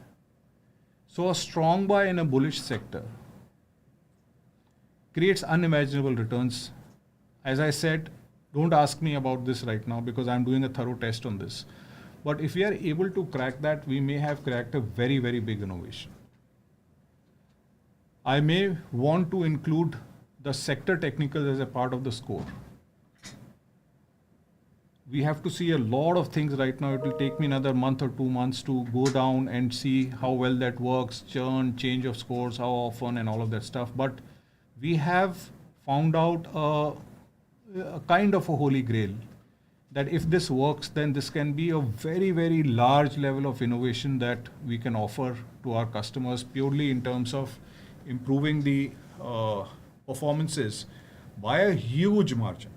So a strong buy in a bullish sector creates unimaginable returns. As I said, don't ask me about this right now because I'm doing a thorough test on this. But if we are able to crack that, we may have cracked a very, very big innovation. I may want to include the sector technicals as a part of the score. We have to see a lot of things right now. It will take me another month or 2 months to go down and see how well that works, churn, change of scores, how often, and all of that stuff. But we have found out a kind of a holy grail that if this works, then this can be a very, very large level of innovation that we can offer to our customers purely in terms of improving the performances by a huge margin,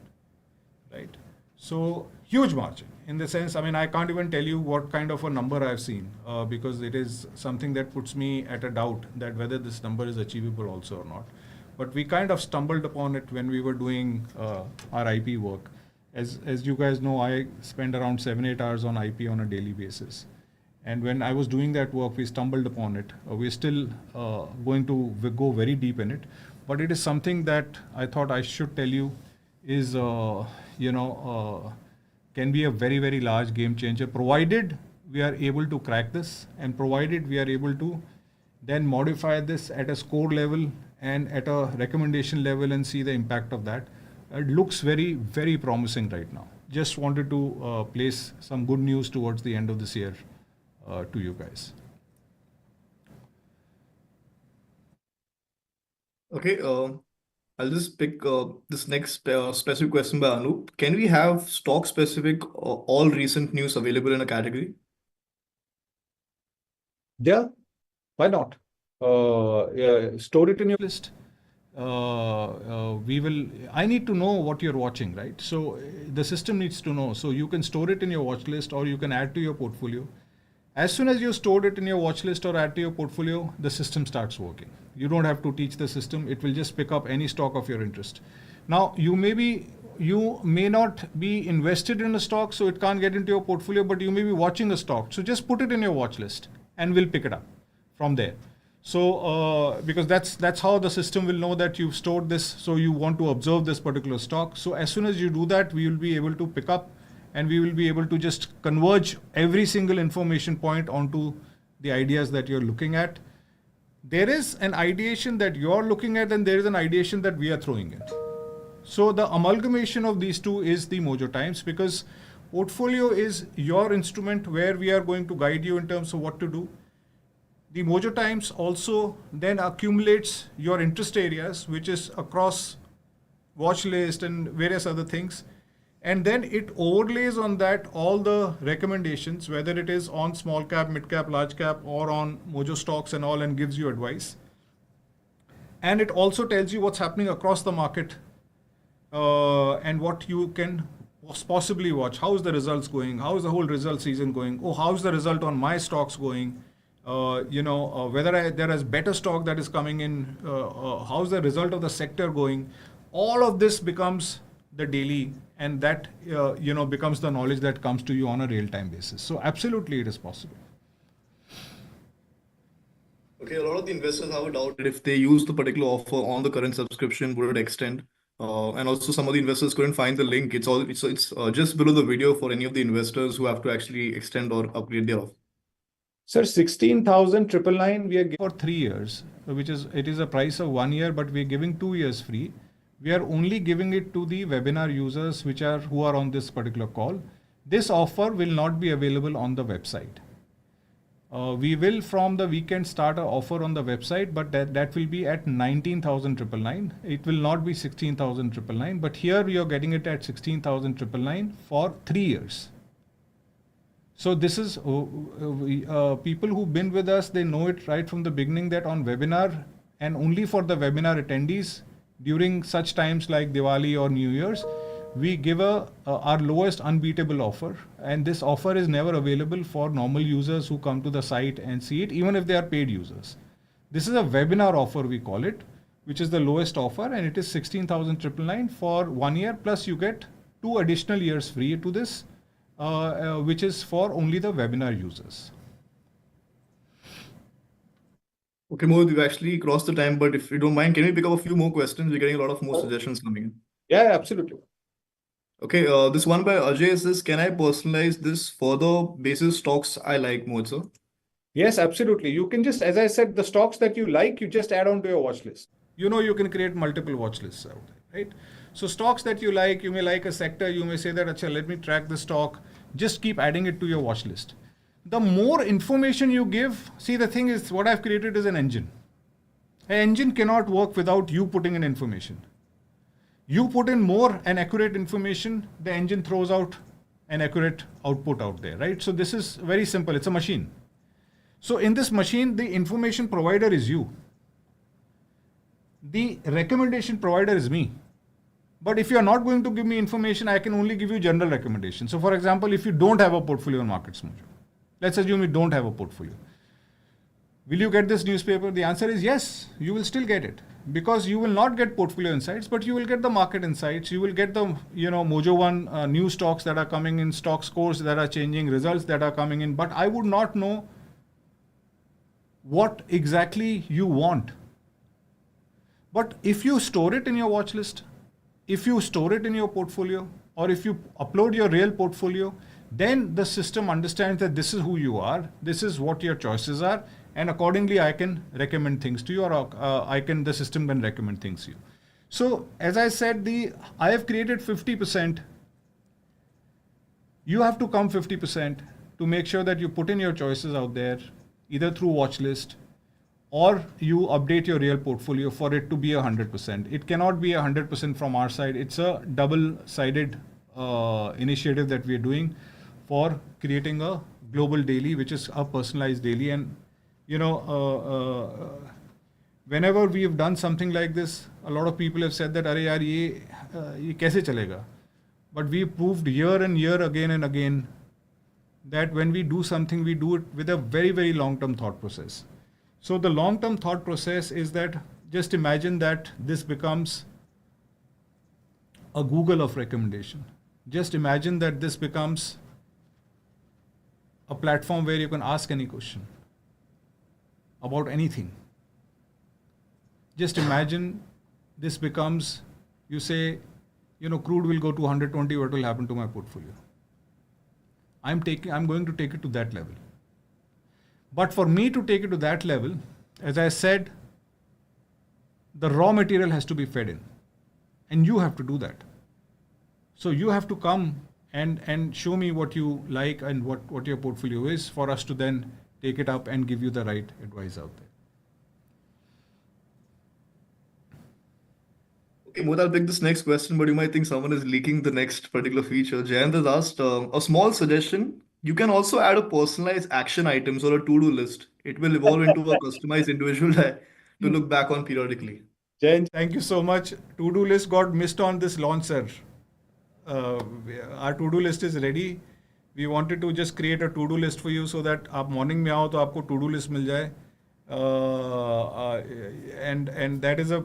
right? So huge margin in the sense, I mean, I can't even tell you what kind of a number I've seen because it is something that puts me at a doubt that whether this number is achievable also or not. But we kind of stumbled upon it when we were doing our IP work. As you guys know, I spend around 7-8 hours on IP on a daily basis. And when I was doing that work, we stumbled upon it. We're still going to go very deep in it. But it is something that I thought I should tell you is, can be a very, very large game changer, provided we are able to crack this and provided we are able to then modify this at a score level and at a recommendation level and see the impact of that. It looks very, very promising right now. Just wanted to place some good news towards the end of this year to you guys. Okay, I'll just pick this next specific question by Anup. Can we have stock specific all recent news available in a category? Yeah, why not? Store it in your list. I need to know what you're watching, right? So the system needs to know. So you can store it in your watch list or you can add to your portfolio. As soon as you stored it in your watch list or add to your portfolio, the system starts working. You don't have to teach the system. It will just pick up any stock of your interest. Now, you may not be invested in a stock, so it can't get into your portfolio, but you may be watching a stock. So just put it in your watch list and we'll pick it up from there. So, because that's how the system will know that you've stored this, so you want to observe this particular stock. So as soon as you do that, we will be able to pick up and we will be able to just converge every single information point onto the ideas that you're looking at. There is an ideation that you're looking at and there is an ideation that we are throwing in. So the amalgamation of these two is the Mojo Times, because portfolio is your instrument where we are going to guide you in terms of what to do. The Mojo Times also then accumulates your interest areas, which is across watch list and various other things. And then it overlays on that all the recommendations, whether it is on small cap, mid cap, large cap, or on Mojo stocks and all, and gives you advice. And it also tells you what's happening across the market and what you can possibly watch. How is the results going? How is the whole result season going? Oh, how's the result on my stocks going? whether there is better stock that is coming in, how's the result of the sector going. All of this becomes the daily, and that becomes the knowledge that comes to you on a real-time basis. So absolutely, it is possible. Okay, a lot of the investors have a doubt that if they use the particular offer on the current subscription, would it extend? And also, some of the investors couldn't find the link. It's just below the video for any of the investors who have to actually extend or upgrade their offer. Sir, 16,999 we are giving For 3 years, it is a price of 1 year, but we're giving 2 years free. We are only giving it to the webinar users who are on this particular call. This offer will not be available on the website. We will from the weekend start an offer on the website, but that will be at 19,999. It will not be 16,999, but here you're getting it at 16,999 for 3 years. So this is people who've been with us, they know it right from the beginning that on webinar and only for the webinar attendees during such times like Diwali or New Year's, we give our lowest unbeatable offer, and this offer is never available for normal users who come to the site and see it, even if they are paid users. This is a webinar offer, we call it, which is the lowest offer, and it is 16,999 for 1 year, plus you get 2 additional years free to this, which is for only the webinar users. Okay, Mohit, we've actually crossed the time, but if you don't mind, can we pick up a few more questions? We're getting a lot of more suggestions coming in. Yeah, absolutely. Okay, this one by Ajay says, can I personalize this further basis stocks I like, Mohit sir? Yes, absolutely. You can just, as I said, the stocks that you like, you just add on to your watch list. You can create multiple watch lists out there, right? So stocks that you like, you may like a sector, you may say that, Achha, let me track the stock. Just keep adding it to your watch list. The more information you give, see, the thing is, what I've created is an engine. An engine cannot work without you putting in information. You put in more and accurate information, the engine throws out an accurate output out there, right? So this is very simple. It's a machine. So in this machine, the information provider is you. The recommendation provider is me. But if you are not going to give me information, I can only give you general recommendations. So for example, if you don't have a portfolio on Markets Mojo, let's assume you don't have a portfolio. Will you get this newspaper? The answer is yes, you will still get it. Because you will not get portfolio insights, but you will get the market insights. You will get the Mojo One new stocks that are coming in, stock scores that are changing, results that are coming in. But I would not know what exactly you want. But if you store it in your watch list, if you store it in your portfolio, or if you upload your real portfolio, then the system understands that this is who you are, this is what your choices are, and accordingly I can recommend things to you, or the system can recommend things to you. So as I said, I have created 50%. You have to come 50% to make sure that you put in your choices out there, either through watch list, or you update your real portfolio for it to be 100%. It cannot be 100% from our side. It's a double-sided initiative that we are doing for creating a global daily, which is a personalized daily. And whenever we have done something like this, a lot of people have said that, "Arey yaar, ye kaise chalega?" But we proved year and year again and again that when we do something, we do it with a very, very long-term thought process. So the long-term thought process is that just imagine that this becomes a Google of recommendation. Just imagine that this becomes a platform where you can ask any question about anything. Just imagine this becomes, you say, crude will go to 120, what will happen to my portfolio? I'm going to take it to that level. But for me to take it to that level, as I said, the raw material has to be fed in. And you have to do that. So you have to come and show me what you like and what your portfolio is for us to then take it up and give you the right advice out there. Okay, Mohit, I'll pick this next question, but you might think someone is leaking the next particular feature. Jayant has asked a small suggestion. You can also add a personalized action items or a to-do list. It will evolve into a customized individual to look back on periodically. Jayant, Thank you so much. To-do list got missed on this launch, sir. Our to-do list is ready. we wanted to just create a to-do list for you so that आप morning में आओ तो आपको to-do list मिल जाए. And that is a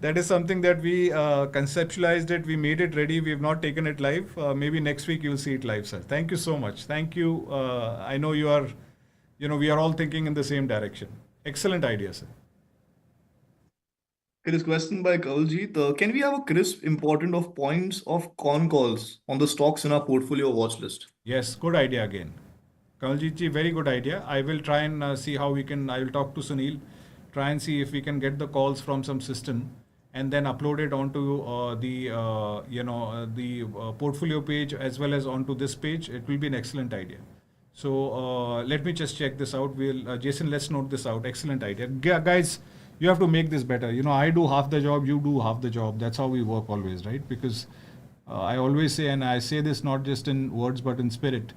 that is something that we conceptualized it. We made it ready. We have not taken it live. Maybe next week you'll see it live, sir. Thank you so much. Thank you. I know you are, we are all thinking in the same direction. Excellent idea, sir. Okay, this question by Kawaljeet. Can we have a crisp important of points of con calls on the stocks in our portfolio watch list? Yes, good idea again. Kamaljeet ji, very good idea. I will try and see how we can, I will talk to Sunil, try and see if we can get the calls from some system and then upload it onto the portfolio page as well as onto this page. It will be an excellent idea. So let me just check this out. Jason, let's note this out. Excellent idea. Guys, you have to make this better. I do half the job, you do half the job. That's how we work always, right? Because I always say, and I say this not just in words but in spirit,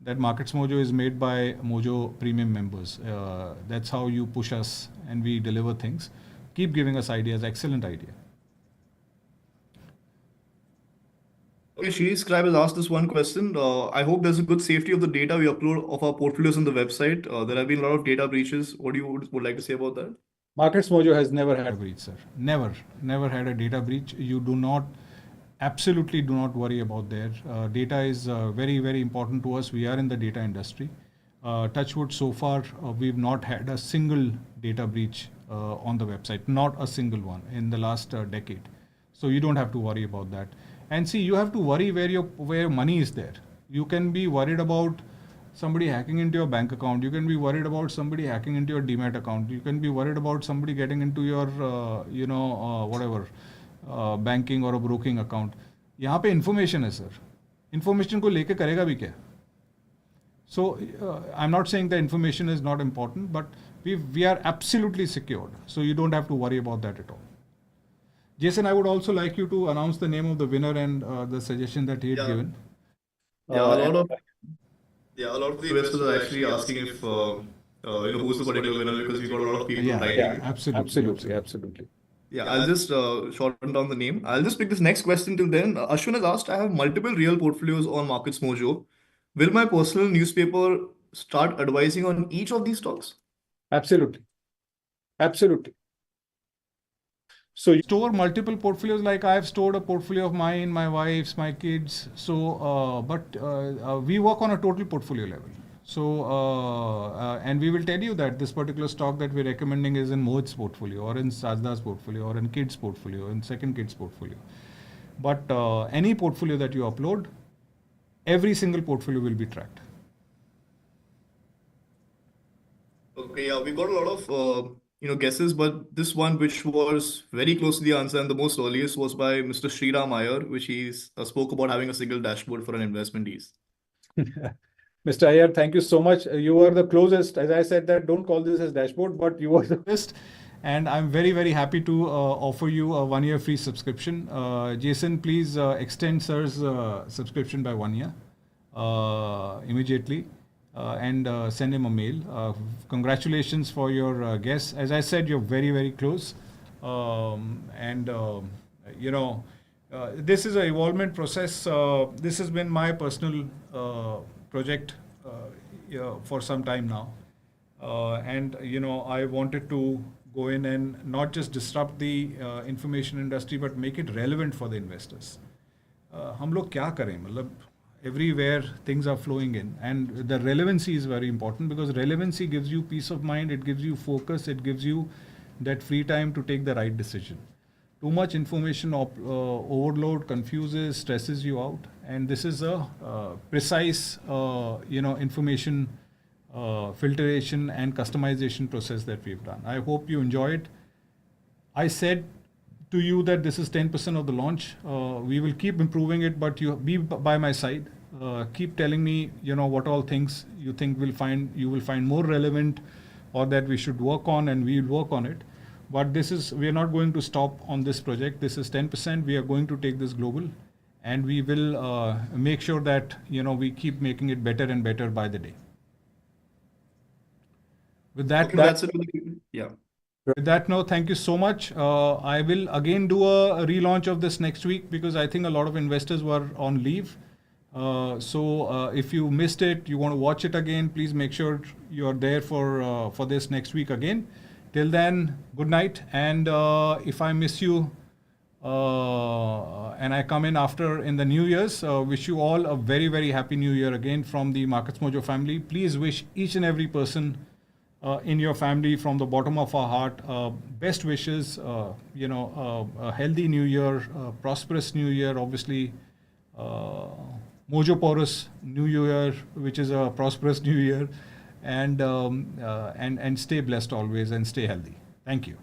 that Markets Mojo is made by Mojo Premium members. That's how you push us and we deliver things. Keep giving us ideas. Excellent idea. Okay, Shri Scribe has asked this one question. I hope there's a good safety of the data we upload of our portfolios on the website. There have been a lot of data breaches. What do you would like to say about that? Markets Mojo has never had a breach, sir. Never had a data breach. You do not, absolutely do not worry about that. Data is very, very important to us. We are in the data industry. Touchwood, so far, we've not had a single data breach on the website. Not a single one in the last decade. So you don't have to worry about that. And see, you have to worry where your money is there. You can be worried about somebody hacking into your bank account. You can be worried about somebody hacking into your Demat account. You can be worried about somebody getting into your, whatever, banking or a broking account. यहाँ पे information है sir. Information को लेके करेगा भी क्या? So I'm not saying the information is not important, but we are absolutely secured. So you don't have to worry about that at all. Jason, I would also like you to announce the name of the winner and the suggestion that he had given. Yeah, a lot of the investors are actually asking if who's the particular winner, because we got a lot of people writing. Yeah, absolutely. Yeah, I'll just shorten down the name. I'll just pick this next question till then. Ashwin has asked, I have multiple real portfolios on Markets Mojo. Will my personal newspaper start advising on each of these stocks? Absolutely. So you store multiple portfolios, like I have stored a portfolio of mine, my wife's, my kids. So, we work on a total portfolio level. So, and we will tell you that this particular stock that we're recommending is in Mohit's portfolio or in Sajda's portfolio or in kids' portfolio, in second kids' portfolio. But any portfolio that you upload, every single portfolio will be tracked. Okay, yeah, we got a lot of guesses, but this one, which was very close to the answer and the most earliest, was by Mr. Sriram Iyer, which he spoke about having a single dashboard for an investment ease. Mr. Iyer, thank you so much. You are the closest. As I said, that don't call this as dashboard, but you are the best. And I'm very, very happy to offer you a 1 year free subscription. Jason, please extend sir's subscription by 1 year immediately. And send him a mail. Congratulations for your guess. As I said, you're very, very close. This is an evolvement process. This has been my personal project for some time now. I wanted to go in and not just disrupt the information industry, but make it relevant for the investors. हम लोग क्या करें? मतलब everywhere things are flowing in, and the relevancy is very important, because relevancy gives you peace of mind, it gives you focus, it gives you that free time to take the right decision. Too much information overload confuses, stresses you out, and this is a precise information filtration and customization process that we've done. I hope you enjoy it. I said to you that this is 10% of the launch. We will keep improving it, but you be by my side. Keep telling me, what all things you think you will find more relevant, or that we should work on, and we will work on it. But we are not going to stop on this project. This is 10%. We are going to take this global, and we will make sure that, we keep making it better and better by the day. With that, okay, that's it. Yeah. With that note, thank you so much. I will again do a relaunch of this next week, because I think a lot of investors were on leave. So if you missed it, you want to watch it again, please make sure you're there for this next week again. Till then, good night. And if I miss you and I come in after in the New Year's, wish you all a very, very happy New Year again from the Markets Mojo family. Please wish each and every person in your family from the bottom of our heart best wishes, a healthy New Year, prosperous New Year, obviously. Mojo Porous New Year, which is a prosperous New Year, and stay blessed always and stay healthy. Thank you.